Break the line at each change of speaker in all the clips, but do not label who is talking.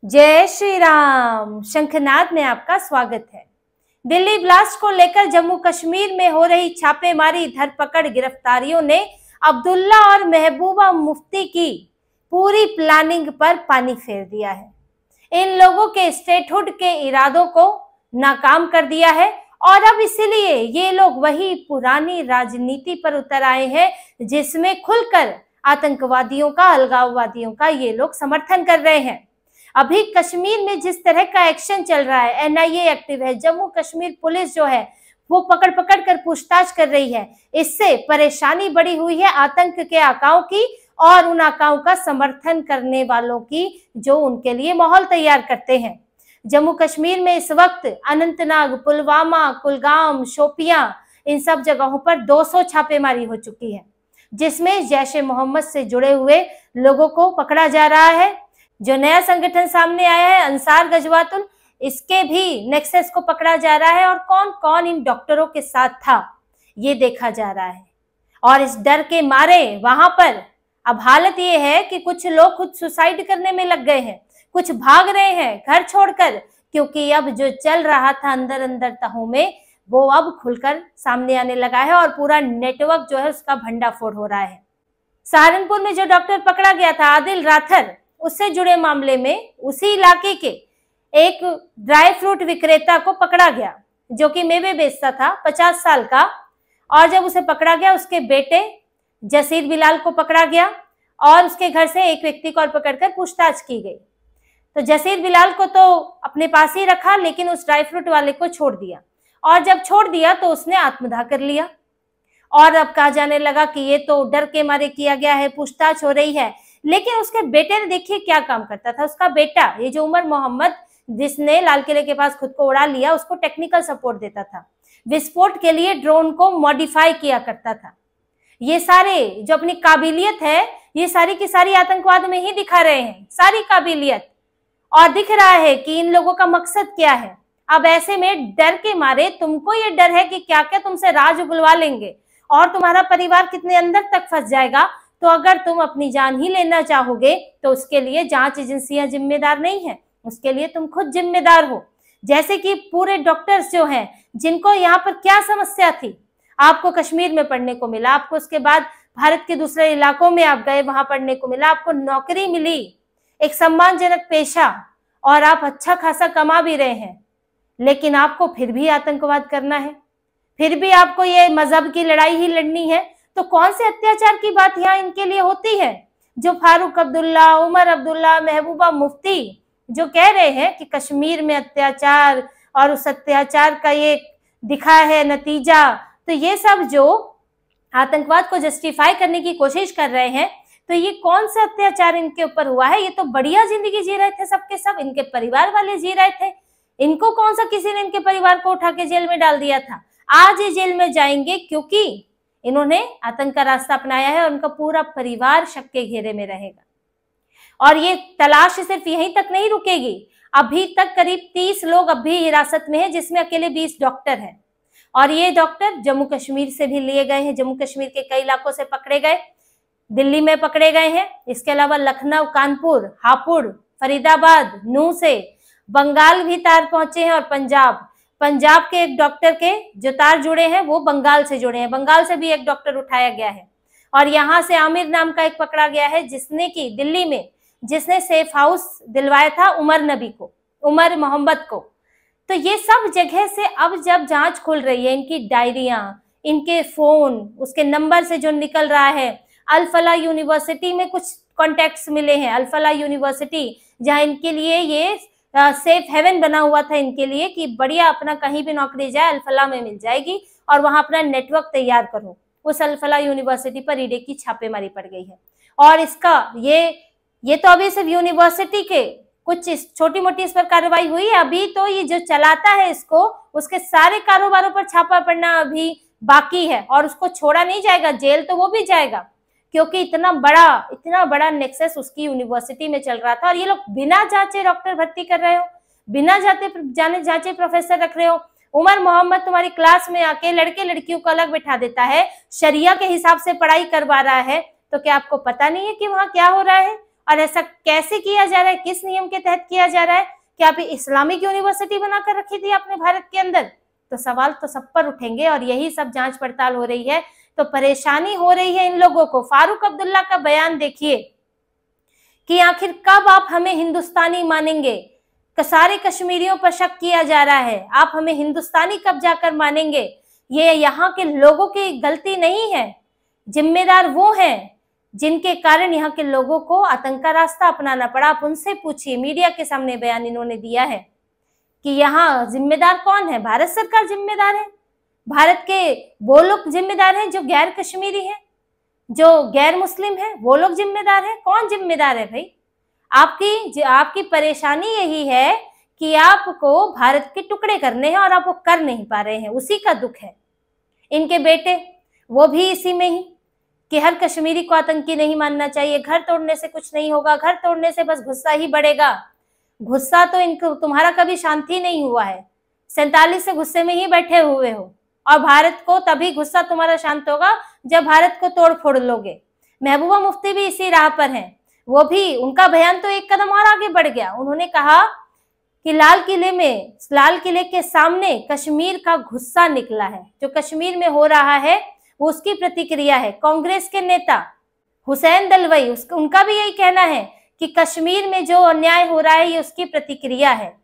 जय श्री राम। शंखनाद में आपका स्वागत है। दिल्ली ब्लास्ट को लेकर जम्मू कश्मीर में हो रही छापेमारी, धरपकड़, गिरफ्तारियों ने अब्दुल्ला और महबूबा मुफ्ती की पूरी प्लानिंग पर पानी फेर दिया है। इन लोगों के स्टेटहुड के इरादों को नाकाम कर दिया है और अब इसलिए ये लोग वही पुरानी राजनीति पर उतर आए हैं जिसमें खुलकर आतंकवादियों का, अलगाववादियों का ये लोग समर्थन कर रहे हैं। अभी कश्मीर में जिस तरह का एक्शन चल रहा है, एनआईए एक्टिव है, जम्मू कश्मीर पुलिस जो है वो पकड़ पकड़ कर पूछताछ कर रही है। इससे परेशानी बढ़ी हुई है आतंक के आकाओं की और उन आकाओं का समर्थन करने वालों की जो उनके लिए माहौल तैयार करते हैं। जम्मू कश्मीर में इस वक्त अनंतनाग, पुलवामा, कुलगाम, शोपियां, इन सब जगहों पर 200 छापेमारी हो चुकी है, जिसमें जैश ए मोहम्मद से जुड़े हुए लोगों को पकड़ा जा रहा है। जो नया संगठन सामने आया है अंसार गजवातुल, इसके भी नेक्सस को पकड़ा जा रहा है और कौन कौन इन डॉक्टरों के साथ था ये देखा जा रहा है। और इस डर के मारे वहां पर अब हालत ये है कि कुछ लोग खुद सुसाइड करने में लग गए हैं, कुछ भाग रहे हैं घर छोड़कर, क्योंकि अब जो चल रहा था अंदर अंदर तहों में वो अब खुलकर सामने आने लगा है और पूरा नेटवर्क जो है उसका भंडाफोड़ हो रहा है। सहारनपुर में जो डॉक्टर पकड़ा गया था आदिल राथर, उससे जुड़े मामले में उसी इलाके के एक ड्राई फ्रूट विक्रेता को पकड़ा गया जो कि मेवे बेचता था, 50 साल का। और जब उसे पकड़ा गया उसके बेटे जसीर बिलाल को पकड़ा गया और उसके घर से एक व्यक्ति को और पकड़कर पूछताछ की गई। तो जसीर बिलाल को तो अपने पास ही रखा, लेकिन उस ड्राई फ्रूट वाले को छोड़ दिया। और जब छोड़ दिया तो उसने आत्मदाह कर लिया और अब कहा जाने लगा कि ये तो डर के मारे किया गया है, पूछताछ हो रही है। लेकिन उसके बेटे ने देखिए क्या काम करता था। उसका बेटा ये जो उमर मोहम्मद, जिसने लाल किले के पास खुद को उड़ा लिया, उसको टेक्निकल सपोर्ट देता था, विस्फोट के लिए ड्रोन को मॉडिफाई किया करता था। ये सारे जो अपनी काबिलियत है ये सारी की सारी आतंकवाद में ही दिखा रहे हैं, सारी काबिलियत। और दिख रहा है कि इन लोगों का मकसद क्या है। अब ऐसे में डर के मारे तुमको ये डर है कि क्या क्या तुमसे राज उगलवा लेंगे और तुम्हारा परिवार कितने अंदर तक फंस जाएगा। तो अगर तुम अपनी जान ही लेना चाहोगे तो उसके लिए जांच एजेंसियां जिम्मेदार नहीं है, उसके लिए तुम खुद जिम्मेदार हो। जैसे कि पूरे डॉक्टर्स जो हैं जिनको यहाँ पर क्या समस्या थी, आपको कश्मीर में पढ़ने को मिला, आपको उसके बाद भारत के दूसरे इलाकों में आप गए, वहां पढ़ने को मिला, आपको नौकरी मिली, एक सम्मानजनक पेशा, और आप अच्छा खासा कमा भी रहे हैं, लेकिन आपको फिर भी आतंकवाद करना है, फिर भी आपको ये मजहब की लड़ाई ही लड़नी है। तो कौन से अत्याचार की बात यहाँ इनके लिए होती है जो फारूक अब्दुल्ला, उमर अब्दुल्ला, महबूबा मुफ्ती जो कह रहे हैं कि कश्मीर में अत्याचार और उस अत्याचार का ये दिखा है नतीजा। तो ये सब जो आतंकवाद को जस्टिफाई करने की कोशिश कर रहे हैं, तो ये कौन सा अत्याचार इनके ऊपर हुआ है। ये तो बढ़िया जिंदगी जी रहे थे सबके सब, इनके परिवार वाले जी रहे थे। इनको कौन सा किसी ने इनके परिवार को उठा के जेल में डाल दिया था। आज ये जेल में जाएंगे क्योंकि इन्होंने आतंक का रास्ता अपनाया है और उनका पूरा परिवार शक के घेरे में रहेगा। और ये तलाश सिर्फ यहीं तक नहीं रुकेगी। अभी तक करीब 30 लोग अब भी हिरासत में हैं, जिसमें अकेले 20 डॉक्टर हैं। और ये डॉक्टर जम्मू कश्मीर से भी लिए गए हैं, जम्मू कश्मीर के कई इलाकों से पकड़े गए, दिल्ली में पकड़े गए हैं। इसके अलावा लखनऊ, कानपुर, हापुड़, फरीदाबाद, नूह से बंगाल भी तार पहुंचे हैं और पंजाब के एक डॉक्टर के जो तार जुड़े हैं वो बंगाल से जुड़े हैं। बंगाल से भी एक डॉक्टर उठाया गया है। और यहाँ से आमिर नाम का एक पकड़ा गया है जिसने की दिल्ली में जिसने सेफ हाउस दिलवाया था उमर मोहम्मद को। तो ये सब जगह से अब जब जांच खुल रही है, इनकी डायरियां, इनके फोन, उसके नंबर से जो निकल रहा है। अल-फलाह यूनिवर्सिटी में कुछ कॉन्टेक्ट्स मिले हैं। अल-फलाह यूनिवर्सिटी जहाँ इनके लिए ये सेफ हेवन बना हुआ था इनके लिए कि बढ़िया अपना कहीं भी नौकरी जाए अल-फलाह में मिल जाएगी और वहां अपना नेटवर्क तैयार करो। उस अल-फलाह यूनिवर्सिटी पर ईडी की छापेमारी पड़ गई है। और इसका ये तो अभी सिर्फ यूनिवर्सिटी के कुछ छोटी मोटी इस पर कार्रवाई हुई है। अभी तो ये जो चलाता है इसको, उसके सारे कारोबारों पर छापा पड़ना अभी बाकी है और उसको छोड़ा नहीं जाएगा। जेल तो वो भी जाएगा क्योंकि इतना बड़ा नेक्सस उसकी यूनिवर्सिटी में चल रहा था। और ये लोग बिना जांचे डॉक्टर भर्ती कर रहे हो, बिना जांचे प्रोफेसर रख रहे हो। उमर मोहम्मद तुम्हारी क्लास में आके लड़के लड़कियों को अलग बिठा देता है, शरिया के हिसाब से पढ़ाई करवा रहा है, तो क्या आपको पता नहीं है कि वहां क्या हो रहा है और ऐसा कैसे किया जा रहा है, किस नियम के तहत किया जा रहा है? क्या आप इस्लामिक यूनिवर्सिटी बनाकर रखी थी आपने भारत के अंदर? तो सवाल तो सब पर उठेंगे और यही सब जांच पड़ताल हो रही है। तो परेशानी हो रही है इन लोगों को। फारूक अब्दुल्ला का बयान देखिए कि आखिर कब आप हमें हिंदुस्तानी मानेंगे? सारे कश्मीरियों पर शक किया जा रहा है, आप हमें हिंदुस्तानी कब जाकर मानेंगे? ये यहाँ के लोगों की गलती नहीं है, जिम्मेदार वो हैं जिनके कारण यहाँ के लोगों को आतंक का रास्ता अपनाना पड़ा। आप उनसे पूछिए, मीडिया के सामने बयान इन्होंने दिया है कि यहाँ जिम्मेदार कौन है? भारत सरकार जिम्मेदार है, भारत के वो लोग जिम्मेदार हैं जो गैर कश्मीरी हैं, जो गैर मुस्लिम है, वो लोग जिम्मेदार हैं। कौन जिम्मेदार है भाई? आपकी परेशानी यही है कि आपको भारत के टुकड़े करने हैं और आप वो कर नहीं पा रहे हैं, उसी का दुख है। इनके बेटे वो भी इसी में ही कि हर कश्मीरी को आतंकी नहीं मानना चाहिए, घर तोड़ने से कुछ नहीं होगा, घर तोड़ने से बस गुस्सा ही बढ़ेगा। गुस्सा तो इनको तुम्हारा कभी शांति नहीं हुआ है, 47 से गुस्से में ही बैठे हुए हो, और भारत को तभी गुस्सा तुम्हारा शांत होगा जब भारत को तोड़ फोड़ लोगे। महबूबा मुफ्ती भी इसी राह पर हैं, वो भी, उनका बयान तो एक कदम और आगे बढ़ गया। उन्होंने कहा कि लाल किले के सामने कश्मीर का गुस्सा निकला है, जो कश्मीर में हो रहा है वो उसकी प्रतिक्रिया है। कांग्रेस के नेता हुसैन दलवाई, उनका भी यही कहना है कि कश्मीर में जो अन्याय हो रहा है ये उसकी प्रतिक्रिया है।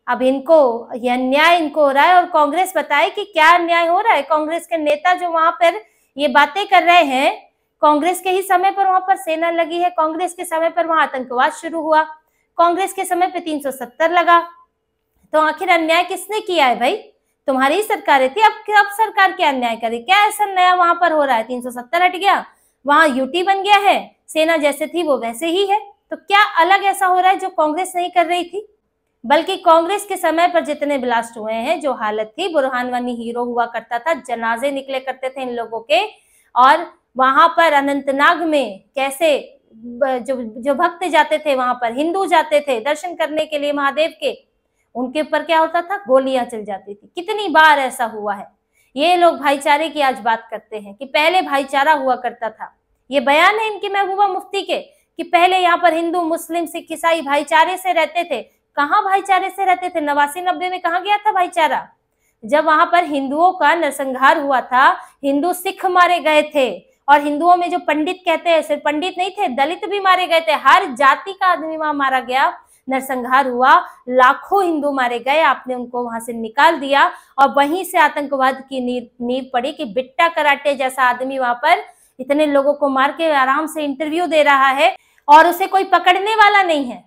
अब ये अन्याय इनको हो रहा है और कांग्रेस बताए कि क्या अन्याय हो रहा है। कांग्रेस के नेता जो वहां पर ये बातें कर रहे हैं, कांग्रेस के ही समय पर वहां पर सेना लगी है, कांग्रेस के समय पर वहां आतंकवाद शुरू हुआ, कांग्रेस के समय पे 370 लगा। तो आखिर अन्याय किसने किया है भाई? तुम्हारी ही सरकारें थी। अब सरकार क्या अन्याय करे? क्या ऐसा नया वहां पर हो रहा है? 370 हट गया, वहां यूटी बन गया है, सेना जैसे थी वो वैसे ही है। तो क्या अलग ऐसा हो रहा है जो कांग्रेस नहीं कर रही थी? बल्कि कांग्रेस के समय पर जितने ब्लास्ट हुए हैं, जो हालत थी, बुरहान वानी हीरो हुआ करता था, जनाजे निकले करते थे इन लोगों के, और वहां पर अनंतनाग में कैसे जो भक्त जाते थे, वहां पर हिंदू जाते थे दर्शन करने के लिए महादेव के, उनके ऊपर क्या होता था? गोलियां चल जाती थी। कितनी बार ऐसा हुआ है। ये लोग भाईचारे की आज बात करते हैं कि पहले भाईचारा हुआ करता था। ये बयान है इनकी महबूबा मुफ्ती के कि पहले यहाँ पर हिंदू मुस्लिम सिख ईसाई भाईचारे से रहते थे। कहाँ भाईचारे से रहते थे? 89-90 में कहाँ गया था भाईचारा? जब वहां पर हिंदुओं का नरसंहार हुआ था, हिंदू सिख मारे गए थे, और हिंदुओं में जो पंडित कहते हैं, सिर्फ पंडित नहीं थे, दलित भी मारे गए थे, हर जाति का आदमी वहां मारा गया, नरसंहार हुआ, लाखों हिंदू मारे गए, आपने उनको वहां से निकाल दिया, और वहीं से आतंकवाद की नींव पड़ी कि बिट्टा कराटे जैसा आदमी वहां पर इतने लोगों को मार के आराम से इंटरव्यू दे रहा है और उसे कोई पकड़ने वाला नहीं है।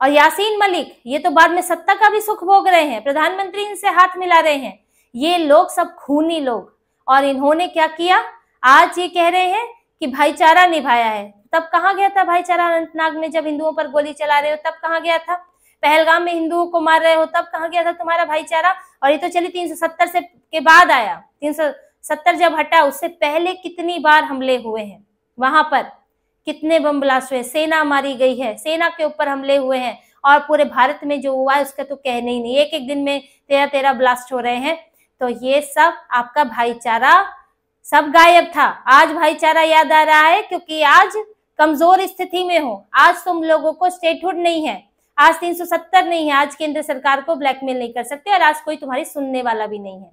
और यासीन मलिक, ये तो बाद में सत्ता का भी सुख भोग रहे हैं, प्रधानमंत्री इनसे हाथ मिला रहे हैं। ये लोग सब खूनी लोग, और इन्होंने क्या किया? आज ये कह रहे हैं कि भाईचारा निभाया है। तब कहाँ गया था भाईचारा? अनंतनाग में जब हिंदुओं पर गोली चला रहे हो तब कहाँ गया था? पहलगाम में हिंदुओं को मार रहे हो तब कहाँ गया था तुम्हारा भाईचारा? और ये तो चलिए 370 से के बाद आया, 370 जब हटा, उससे पहले कितनी बार हमले हुए हैं वहां पर, कितने बम ब्लास्ट हुए, सेना मारी गई है, सेना के ऊपर हमले हुए हैं, और पूरे भारत में जो हुआ है उसका तो कहने ही नहीं। एक दिन में 13 ब्लास्ट हो रहे हैं। तो ये सब आपका भाईचारा सब गायब था। आज भाईचारा याद आ रहा है क्योंकि आज कमजोर स्थिति में हो। आज तुम लोगों को स्टेटहुड नहीं है, आज 370 नहीं है, आज केंद्र सरकार को ब्लैकमेल नहीं कर सकते, और आज कोई तुम्हारी सुनने वाला भी नहीं है।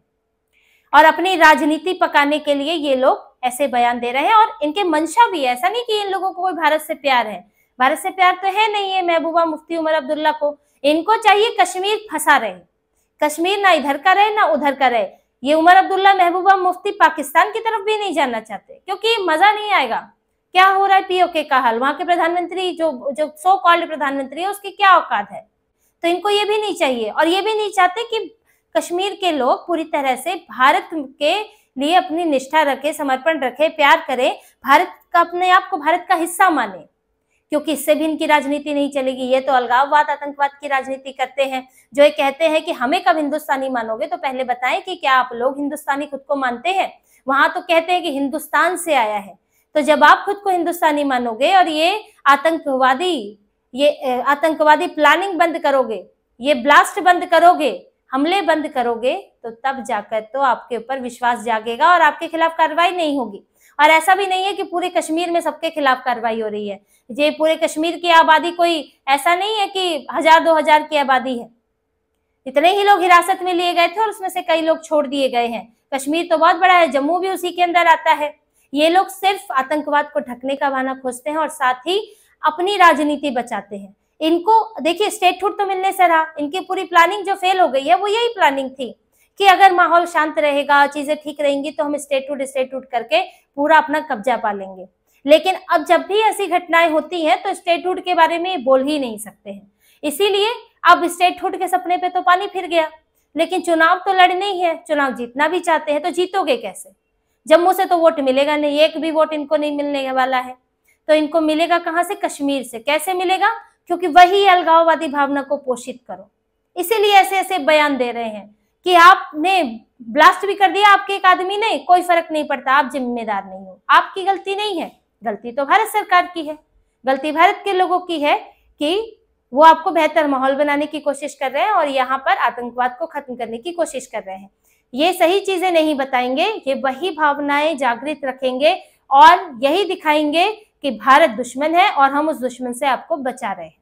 और अपनी राजनीति पकाने के लिए ये लोग ऐसे बयान दे रहे हैं, और इनके मंशा भी है। ऐसा नहीं कि इन लोगों को कोई भारत से प्यार है, भारत से प्यार तो है नहीं है महबूबा मुफ्ती उमर अब्दुल्ला को। इनको चाहिए कश्मीर फंसा रहे, कश्मीर ना इधर का रहे ना उधर का रहे। ये उमर अब्दुल्ला महबूबा मुफ्ती पाकिस्तान की तरफ भी नहीं जाना चाहते क्योंकि मजा नहीं आएगा। क्या हो रहा है पीओके का हाल, वहां के प्रधानमंत्री जो सो कॉल्ड प्रधानमंत्री है उसकी क्या औकात है। तो इनको ये भी नहीं चाहिए, और ये भी नहीं चाहते कि कश्मीर के लोग पूरी तरह से भारत के लिए अपनी निष्ठा रखे, समर्पण रखे, प्यार करें, भारत का, अपने आप को भारत का हिस्सा माने, क्योंकि इससे भी इनकी राजनीति नहीं चलेगी। ये तो अलगाववाद, आतंकवाद की राजनीति करते हैं, जो ये कहते हैं कि हमें कब हिंदुस्तानी मानोगे, तो पहले बताएं कि क्या आप लोग हिंदुस्तानी खुद को मानते हैं। वहां तो कहते हैं कि हिंदुस्तान से आया है, तो जब आप खुद को हिंदुस्तानी मानोगे और ये आतंकवादी प्लानिंग बंद करोगे, ये ब्लास्ट बंद करोगे, हमले बंद करोगे तो तब जाकर तो आपके ऊपर विश्वास जागेगा और आपके खिलाफ कार्रवाई नहीं होगी। और ऐसा भी नहीं है कि पूरे कश्मीर में सबके खिलाफ कार्रवाई हो रही है। ये पूरे कश्मीर की आबादी कोई ऐसा नहीं है कि 1000-2000 की आबादी है। इतने ही लोग हिरासत में लिए गए थे और उसमें से कई लोग छोड़ दिए गए हैं। कश्मीर तो बहुत बड़ा है, जम्मू भी उसी के अंदर आता है। ये लोग सिर्फ आतंकवाद को ढकने का बहाना खोजते हैं और साथ ही अपनी राजनीति बचाते हैं। इनको देखिए स्टेटहुड तो मिलने से रहा, इनकी पूरी प्लानिंग जो फेल हो गई है वो यही प्लानिंग थी कि अगर माहौल शांत रहेगा, चीजें ठीक रहेंगी तो हम स्टेटहुड करके पूरा अपना कब्जा पा लेंगे। लेकिन अब जब भी ऐसी घटनाएं होती हैं तो स्टेटहुड के बारे में बोल ही नहीं सकते हैं। इसीलिए अब स्टेटहुड के सपने पे तो पानी फिर गया। लेकिन चुनाव तो लड़ने ही है, चुनाव जीतना भी चाहते हैं तो जीतोगे कैसे? जम्मू से तो वोट मिलेगा नहीं, एक भी वोट इनको नहीं मिलने वाला है। तो इनको मिलेगा कहां से? कश्मीर से। कैसे मिलेगा? क्योंकि वही अलगाववादी भावना को पोषित करो, इसीलिए ऐसे ऐसे बयान दे रहे हैं कि आपने ब्लास्ट भी कर दिया, आपके एक आदमी ने, कोई फर्क नहीं पड़ता, आप जिम्मेदार नहीं हो, आपकी गलती नहीं है। गलती तो भारत सरकार की है, गलती भारत के लोगों की है कि वो आपको बेहतर माहौल बनाने की कोशिश कर रहे हैं और यहाँ पर आतंकवाद को खत्म करने की कोशिश कर रहे हैं। ये सही चीजें नहीं बताएंगे, ये वही भावनाएं जागृत रखेंगे और यही दिखाएंगे कि भारत दुश्मन है और हम उस दुश्मन से आपको बचा रहे हैं।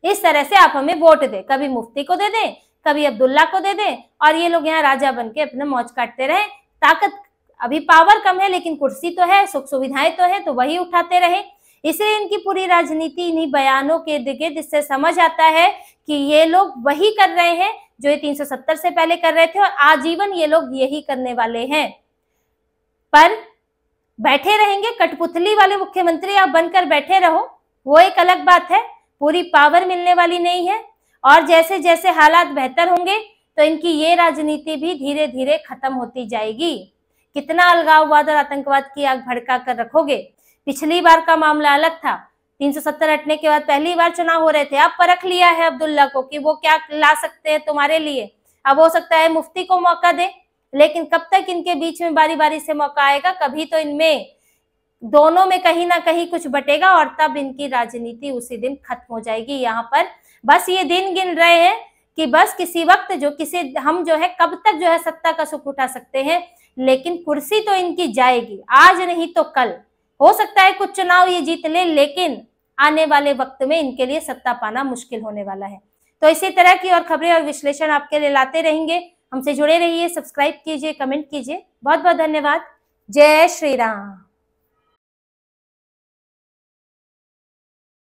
इस तरह से आप हमें वोट दें, कभी मुफ्ती को दे दें, कभी अब्दुल्ला को दे दें और ये लोग यहाँ राजा बन के अपने मौज काटते रहे। ताकत अभी पावर कम है लेकिन कुर्सी तो है, सुख सुविधाएं तो है, तो वही उठाते रहे। इसलिए इनकी पूरी राजनीति इन्हीं बयानों के दिखे, जिससे समझ आता है कि ये लोग वही कर रहे हैं जो ये 370 से पहले कर रहे थे और आजीवन ये लोग यही करने वाले हैं। पर बैठे रहेंगे, कठपुतली वाले मुख्यमंत्री आप बनकर बैठे रहो, वो एक अलग बात है। पूरी पावर मिलने वाली नहीं है और जैसे जैसे हालात बेहतर होंगे तो इनकी ये राजनीति भी धीरे धीरे खत्म होती जाएगी। कितना अलगाववाद और आतंकवाद की आग भड़का कर रखोगे? पिछली बार का मामला अलग था, 370 हटने के बाद पहली बार चुनाव हो रहे थे। अब परख लिया है अब्दुल्ला को कि वो क्या ला सकते हैं तुम्हारे लिए। अब हो सकता है मुफ्ती को मौका दे, लेकिन कब तक इनके बीच में बारी बारी से मौका आएगा? कभी तो इनमें दोनों में कहीं ना कहीं कुछ बटेगा और तब इनकी राजनीति उसी दिन खत्म हो जाएगी। यहाँ पर बस ये दिन गिन रहे हैं कि बस किसी वक्त हम जो है कब तक जो है सत्ता का सुख उठा सकते हैं, लेकिन कुर्सी तो इनकी जाएगी, आज नहीं तो कल। हो सकता है कुछ चुनाव ये जीत ले, लेकिन आने वाले वक्त में इनके लिए सत्ता पाना मुश्किल होने वाला है। तो इसी तरह की और खबरें और विश्लेषण आपके लिए लाते रहेंगे। हमसे जुड़े रहिए, सब्सक्राइब कीजिए, कमेंट कीजिए। बहुत बहुत धन्यवाद। जय श्री राम।